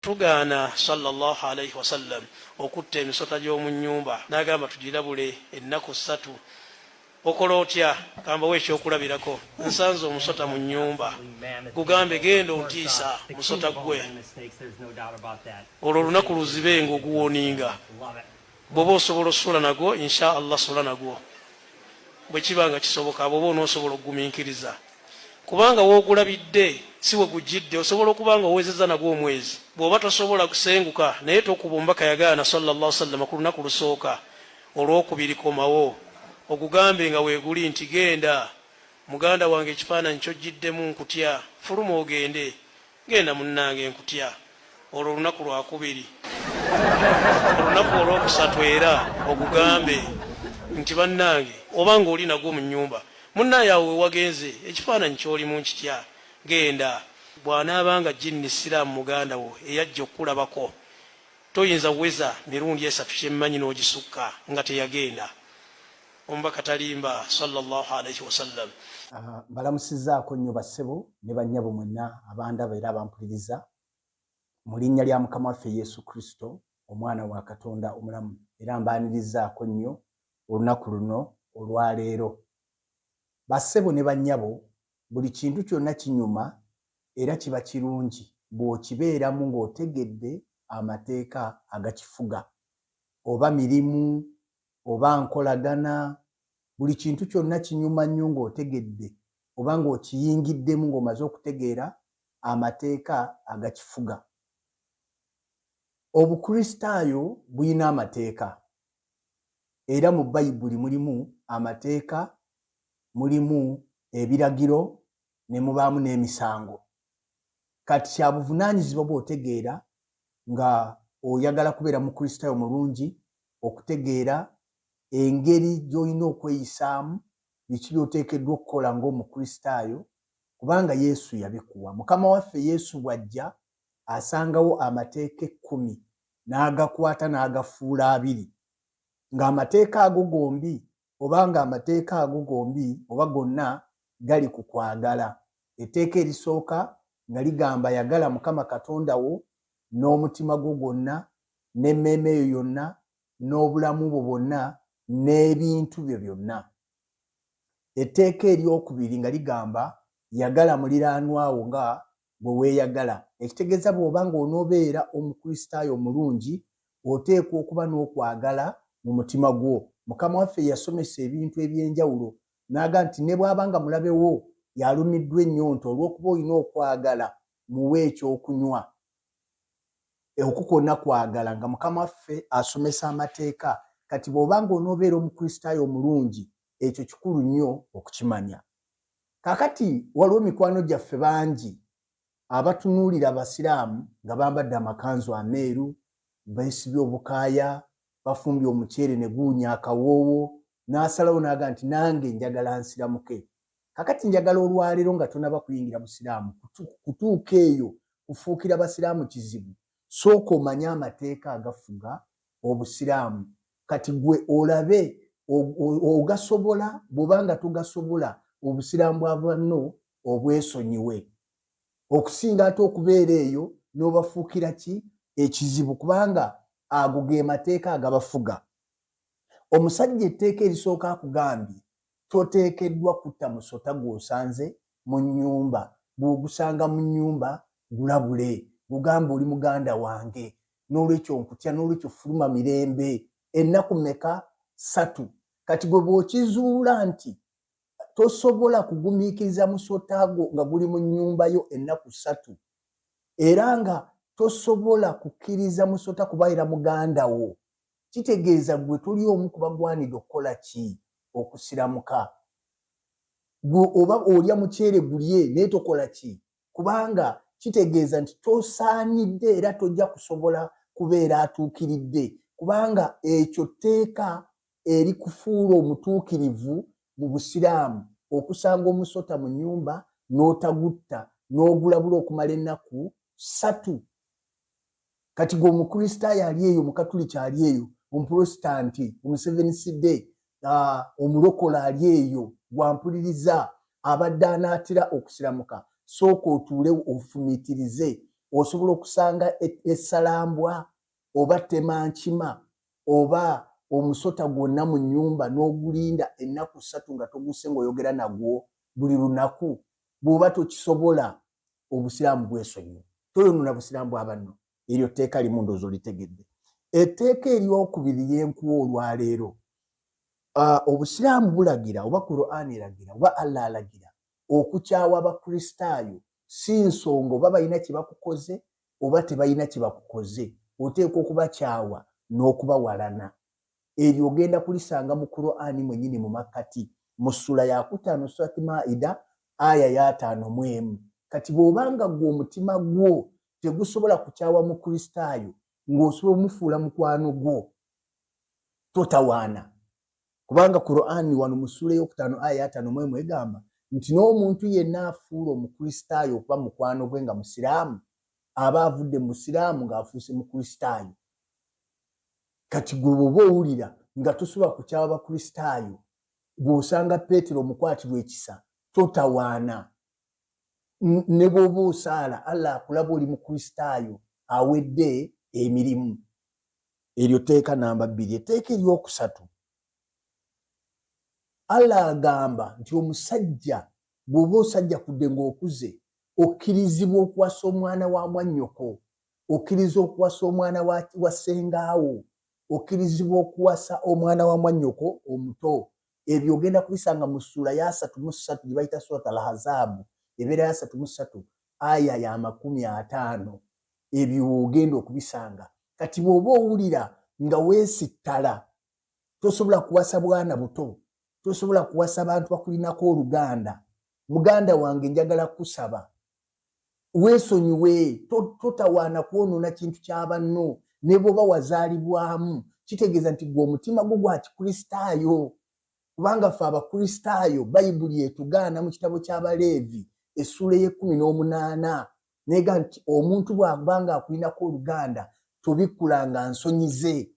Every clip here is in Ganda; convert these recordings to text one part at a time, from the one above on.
tugaana sallallahu alayhi wasallam okutta emisota gy'omu nnyumba n'agamba tugirabule ennaku 3. okola otya? Kamba w'ekyokulabirako, nsanze omusota mu nnyumba, gugambe genda ontiisa musota gwe, olwo olunaku luzibe ng'oguwoninga. bw'oba osobola osula nagwo insha Allah sula nagwo bwe kiba nga kisoboka, bw'oba onoosobola okugumiikiriza, kubanga woogulabidde si we gujjidde, osobola okuba nga owezezza nagwo omwezi. bw'oba tosobola kusenguka naye tokubumba kayagaana sallallahu alaihi wasallam ku lunaku lusooka, olwokubiri komawo ogugambe nga weeguli nti genda muganda wange ekifaananyi kyojjiddemu nkutya, fuluma ogende, genda munnange nkutya. olwo olunaku lwakubiri. olunaku olwokusatu era ogugambe nti bannange oba ng'oli nagwo mu nnyumba, munnaye awo wewagenze ekifaananyi ky'olimu nkitya, genda. bw'anaabanga jjinni siraamu muganda wo eyajja okukulabako, toyinza weza mirundi 3 kyemmanyi n'ogisukka nga teyagenda. omubaka talimba sallallahu alaihi wasallam. Balamusizaako nnyo bassebo ne bannyabo mwenna abandaba era abampuliriza mu linnya lya Mukama waffe Yesu Kristo, omwana wa Katonda omulamu, era mbaanirizaako nnyo olunaku luno olwaleero. Bassebo ne bannyabo, buli kintu kyonna kinyuma era kiba kirungi bw'okibeeramu ng'otegedde amateeka agakifuga, oba mirimu oba nkolagana. buli kintu kyonna kinyuma nnyo ng'otegedde oba ng'okiyingiddemu ng'omaze okutegeera amateeka agakifuga. Obukristaayo buyina amateeka, era mu Bayibuli mulimu amateeka, mulimu ebiragiro, ne mubaamu n'emisango. Kati kya buvunaanyizibwa bw'otegeera nga oyagala kubeera mukristaayo mulungi, okutegeera engeri gy'olina okweyisaamu, biki by'oteekeddwa okukola ng'omukristaayo, kubanga Yesu yabikuwa. Mukama waffe Yesu bw'ajja asangawo amateeka 10 n'agakwata n'agafuula 2, ng'amateeka ago gombi oba gonna gali ku kwagala. Etteeka erisooka nga ligamba yagala Mukama Katonda wo n'omutima gwo gwonna, n'emmeeme yo yonna, n'obulamu bwo bwonna, n'ebintu byo byonna. Etteeka eryokubiri nga ligamba yagala muliraanwa wo nga bwe weeyagala. Ekitegeeza bw'oba ng'onoobeera omukristaayo omulungi, oteekwa okuba n'okwagala mu mutima gwo. Mukama waffe yasomesa ebintu eby'enjawulo n'aga nti ne bw'aba nga mulabe wo yalumiddwa ennyonta, olw'okuba olina okwagala muwe ekyokunywa. Okwo kwonna kwagala, nga Mukama waffe asomesa amateeka. Kati bw'oba ng'onoobeera omukristaayo omulungi, ekyo kikulu nnyo okukimanya. Kaakati waliwo mikwano gyaffe bangi abatunuulira abasiraamu nga bambadde amakanzu ameeru, beesibye obukaaya, bafumbye omuceere ne guunya akawoowo, n'asalawo n'aga nti nange njagala nsiramuke. Kaakati njagala olwaleero nga tonaba kuyingira busiraamu, kutuuka eyo kufuukira basiraamu kizibu, sooka omanye amateeka agafuga obusiraamu. Kati gwe olabe ogasobola, bw'oba nga togasobola obusiraamu bwa banno obwesonyiwe, okusinga ate okubeera eyo n'obafuukira ki ekizibu, kubanga ago ge mateeka agabafuga. Omusajja etteeka erisooka akugambye toteekeddwa kutta musota gw'osanze mu nnyumba. Bw'ogusanga mu nnyumba gulabule, gugamba oli muganda wange, n'olwekyo nkutya, n'olwekyo fuluma mirembe. Ennaku mmeka? 3. Kati gwe bw'okizuula nti tosobola kugumiikiriza musota gwo nga guli mu nnyumba yo ennaku 3, era nga tosobola kukkiriza musota kubaira muganda wo, kitegeeza gwe tuli omu ku bagwanidde okukola ki? Okusiramuka. Gwe oba olya muceere gulye naye tokola ki? Kubanga kitegeeza nti tosaanidde era tojja kusobola kubeera atuukiridde, kubanga ekyo tteeka erikufuula omutuukirivu mu busiraamu okusanga omusota mu nnyumba n'otagutta n'ogulabula okumala ennaku 3. Kati gwe omukristaayo ali eyo, omukatuliki ali eyo, omuprotestanti, omusevensidde, omulokola ali eyo, gwampuliriza abadde anaatera okusiramuka, sooka otuule ofumiitirize osobola okusanga essalambwa oba temankima oba omusota gwonna mu nnyumba n'ogulinda ennaku 3 nga toguse ng'oyogera nagwo buli lunaku. Bw'oba tokisobola obusiraamu bwesonyiwa, toyonona busiraamu bw'abanno. Eryo tteeka limu ndowooza olitegedde. Etteeka eryokubiri lyenkuwa olwaleero, obusiraamu bulagira oba Qur'ani eragira oba Allah alagira okukyawa abakristaayo si nsonga oba balina kye bakukoze oba tebalina kye bakukoze, oteekwa okubakyawa n'okubawalana. Eryo ogenda kulisanga mu Qur'ani mwennyini mu makkati mu ssula ya 5 Surati Maida aya ya 5. Kati bw'obanga gwe omutima gwo tegusobola kukyawa mukristaayo ng'osobola omufuula mukwano gwo, totawaana. Kubanga Qur'ani wano mu ssula ey'okutaano aya ya 5 egamba nti n'omuntu yenna afuula omukristaayo okuba mukwano gwe nga musiraamu aba avudde mu busiraamu ng'afuuse mukristaayo. Kati gwe bw'oba owulira nga tosobola kukyawa bakristaayo, bw'osanga Peetero omukwatirwa ekisa, totawaana. Ne bw'oba osaala Allah akulaba oli mukristaayo awedde emirimu. Eryo tteeka namba 2. Etteeka eryokusatu, Allah agamba nti omusajja bw'oba osajjakudde ng'okuze okkirizibwa okuwasa omwana wa mwannyoko, okkiriza okuwasa omwana wa ssengaawo, okkirizibwa okuwasa omwana wa mwannyoko omuto. Ebyo ogenda kubisanga mu ssula ya 33 gye bayita Surat al-Ahzab, ebeera ya 33 aya ya 50. Ebyo ogenda okubisanga. Kati bw'oba owulira nga weesittala, tosobola kuwasa bwana buto, tosobola kuwasa bantu bakulinako oluganda, muganda wange njagala kusaba, weesonyiwe, totawaana kwonoona kintu kya banno. Ne bw'oba wazaalibwamu kitegeeza nti gwe omutima gwo gwa kikristaayo. Kubanga ffe abakristaayo Bayibuli etugaana mu kitabo ky'Abaleevi essula ye-18 neega nti omuntu bw'abanga akulinako oluganda tobikkulanga nsonyize.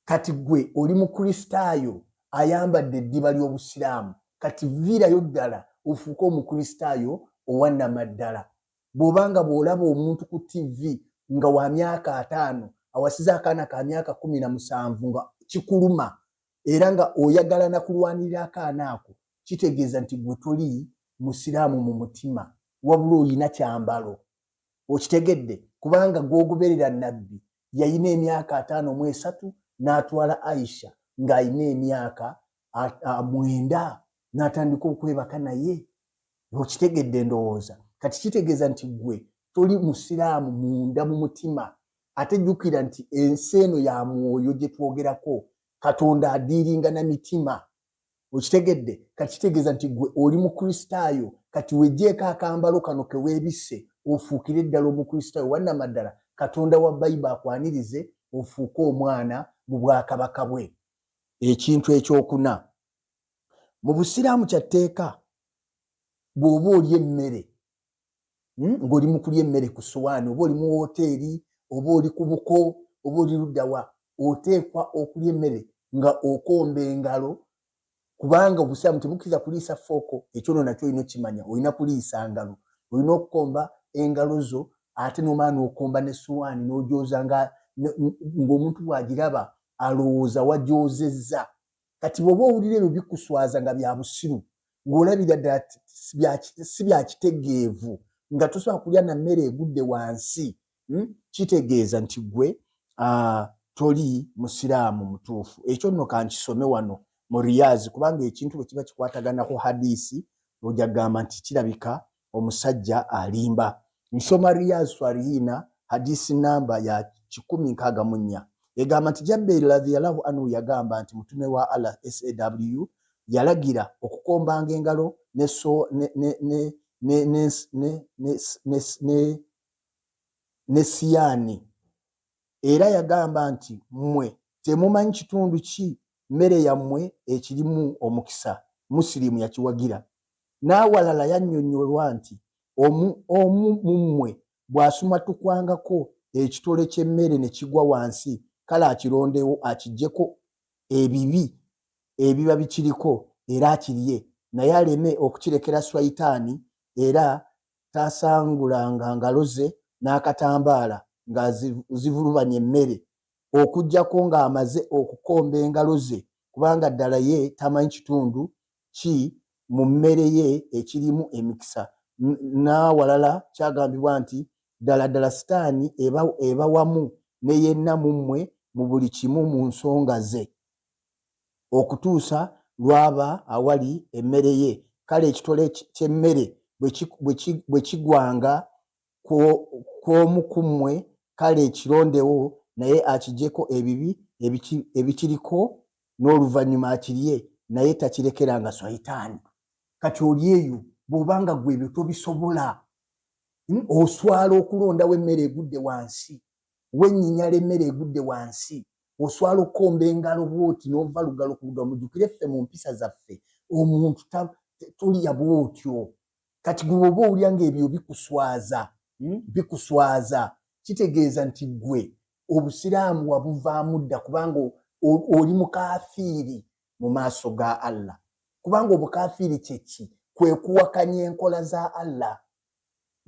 Kati gwe oli mukristaayo ayambadde eddiba ly'obusiraamu, kati viirayo ddala ofuuke omukristaayo owannamaddala. Bw'obanga bw'olaba omuntu ku TV nga wa myaka 5 awasiza akaana ka myaka 17 nga kikuluma era nga oyagala na kulwanirira akaana ako, kitegeeza nti gwe toli musiraamu mu mutima, wabula oyina kyambalo. Okitegedde? Kubanga gw'ogoberera nabbi yayina emyaka 53 n'atwala Aisha ng'ayina emyaka 9 n'atandika okwebaka naye. Okitegedde ndowooza? Kati kitegeeza nti gwe toli musiraamu munda mu mutima. Ate jjukira nti ensi eno ya mwoyo gye twogerako, Katonda adiiringa na mitima. Okitegedde? Kati kitegeeza nti gwe oli mukristaayo, kati weggyeko akambalo kano ke weebisse ofuukire ddala omukristaayo wannamaddala. Katonda wa Bayibuli akwanirize ofuuke omwana mu bwakabaka bwe. Ekintu ekyokuna, mu busiraamu kya tteeka bw'oba olya emmere ng'oli mu kulya emmere ku ssowaani, oba oli mu woteeri, oba oli ku buko, oba oli luddawa, oteekwa okulya emmere nga okomba engalo. Kubanga obusiraamu tebukkiriza kuliisa fooko, ekyo no nakyo olina okimanya, olina kuliisa ngalo, olina okukomba engalo zo ate n'omala n'okomba n'essowaani n'ogyoza ng'omuntu bw'agiraba alowooza wagyozezza. Kati bw'oba owulira ebyo bikuswaza nga bya busiru, ng'olabira ddala si bya kitegeevu, nga tosobola kulya na mmere egudde wansi, kitegeeza nti gwe toli musiraamu mutuufu. Ekyo nno kankisome wano mu Riyaazi, kubanga ekintu bwe kiba kikwataganako hadiisi ojja kugamba nti kirabika omusajja alimba. Nsoma Riyaazi Swalihina hadiisi namba ya 1064 egamba nti Jabbeeri radhiyallahu anhu yagamba nti mutume wa Allah SAW yalagira okukombanga engalo ne siyaani, era yagamba nti mmwe temumanyi kitundu ki mmere yammwe ekirimu omukisa, Musilimu yakiwagira. N'awalala yannyonnyolwa nti omu mu mmwe bw'asumatukwangako ekitole ky'emmere ne kigwa wansi, kale akirondewo akiggyeko ebibi ebiba bikiriko era akirye, naye aleme okukirekera Swayitaani, era taasangulanga ngalo ze n'akatambaala nga zivulubanya emmere okujjako ng'amaze okukomba engalo ze kubanga ddala ye tamanyi kitundu ki mu mmere ye ekirimu emikisa. N'awalala kyagambibwa nti ddala ddala sitaani eba wamu ne yenna mu mmwe mu buli kimu mu nsonga ze okutuusa lwaba awali emmere ye. Kale ekitole ky'emmere bwe kigwanga kw'omu ku mmwe, kale ekirondewo naye akiggyeko ebibi ebikiriko n'oluvannyuma akirye, naye takirekeranga swayitaani. Kati oli eyo bw'obanga gwe ebyo tobisobola, oswala okulondawo emmere egudde wansi, wenyinyala emmere egudde wansi, oswala okukomba engalo bwoti n'ova lugalo ku lugalo. Mujjukire ffe mu mpisa zaffe omuntu tulya bwotyo. Kati gwe oba owulya ng'ebyo bikuswaza, kitegeeza nti gwe obusiraamu wabuvaamu dda kubanga oli mukafiiri mu maaso ga Allah. Kubanga obukafiiri kyeki? Kwe kuwakanya enkola za Allah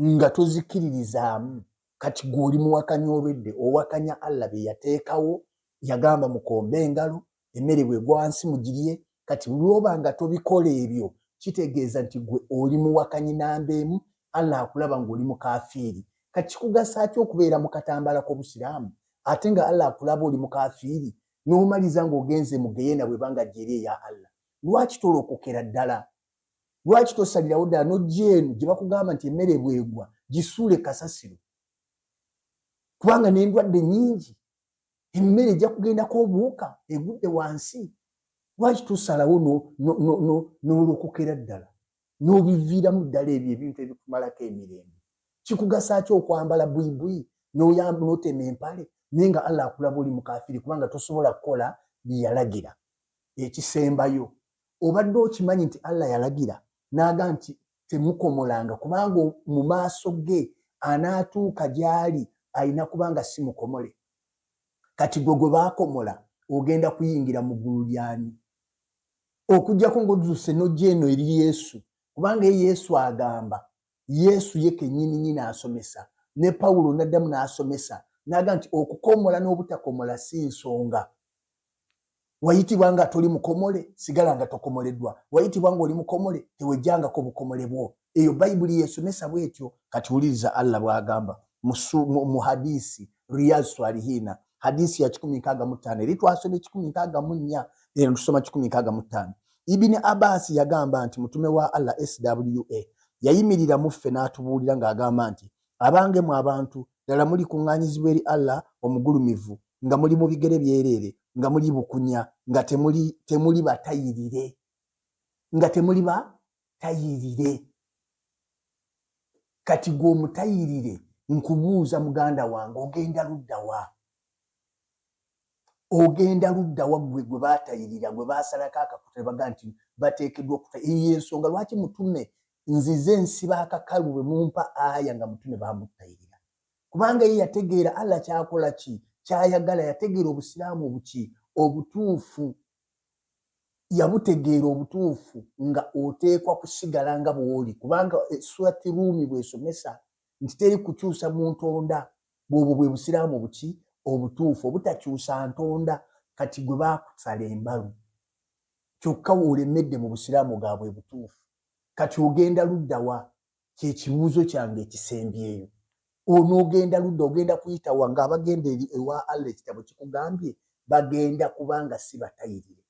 nga tozikiririzaamu. Kati gwe oli muwakanyi olwedde, owakanya Allah bye yateekawo, yagamba mukombe engalo, emmere bwegwa wansi mugirye. Kati lwoba nga tobikola ebyo, kitegeeza nti gwe oli muwakanyi namba emu, Allah akulaba ng'oli mukafiiri. Kati kikugasa ki okubeera mu katambaala k'obusiraamu ate nga Allah akulaba oli mukafiiri n'omaliza ng'ogenze mu geyeena bwe banga jjeri eya Allah? Lwaki tolokokera ddala? Lwaki tosalirawo ddala n'ojja eno gye bakugamba nti emmere bwegwa gisuule kasasiro? Kubanga n'endwadde nnyingi, emmere ejja kugendako obuwuka egudde wansi. Lwaki tosalawo n'olokokera ddala n'obiviiramu ddala ebyo ebintu ebikumalako emirembe? Kikugasa ki okwambala bwibwi n'otema empale naye nga Allah akulaba oli mukafiiri kubanga tosobola kukola bye yalagira? Ekisembayo, obadde okimanyi nti Allah yalagira n'agamba nti temukomolanga kubanga mu maaso ge anaatuuka gy'ali alina kubanga si mukomole. Kati gwe baakomola ogenda kuyingira mu ggulu lyani? Okujjako ng'odduse n'ojja eno eri Yesu, kubanga Yesu agamba, Yesu ye kennyini nnyini asomesa, ne Pawulo n'addamu n'asomesa n'agamba nti okukomola n'obutakomola si nsonga. Wayitibwa nga toli mukomole, sigala nga tokomoleddwa. Wayitibwa ng'oli mukomole, tewejjangako bukomole bwo. Eyo Bayibuli yesomesa bw'etyo. Kati wuliriza Allah bw'agamba mu hadisi Riyadh Swalihina, hadisi ya 165 eri twasoma 164 era tusoma 165. Ibn Abbas yagamba nti mutume wa Allah SWA yayimirira mu ffe n'atubuulira ng'agamba nti abange mu abantu ddala muli kuŋŋaanyizibwa eri Allah omugulumivu, nga muli mu bigere byereere, nga muli bukunya, nga temuli batayirire, nga temuli batayirire. Kati gwe omutayirire nkubuuza muganda wange, ogenda ludda wa? Ogenda ludda wa gwe baatayirira, gwe baasalako akakuta ne bagamba nti bateekeddwa okutayirira? Eyo ensonga lwaki mutume nzize nsiba akakalu bwe mumpa aya nga mutume baamutayirira? Kubanga ye yategeera Allah kyakola ki, kyayagala. Yategeera obusiraamu buki obutuufu, yabutegeera obutuufu nga oteekwa kusigala nga bw'oli. Kubanga Surati Ruumi bw'esomesa nti teri kukyusa mu ntonda, bw'obwo bwe busiraamu buki obutuufu, obutakyusa ntonda. Kati gwe baakusala embalu kyokka olemedde mu busiraamu bwabwe butuufu. Kati ogenda ludda wa? Kye kibuuzo kyange ekisembyeyo. Onoogenda ludda, ogenda kuyita wa? Ng'abagenda eri ewa Allah ekitabo kikugambye bagenda kubanga si batayirire.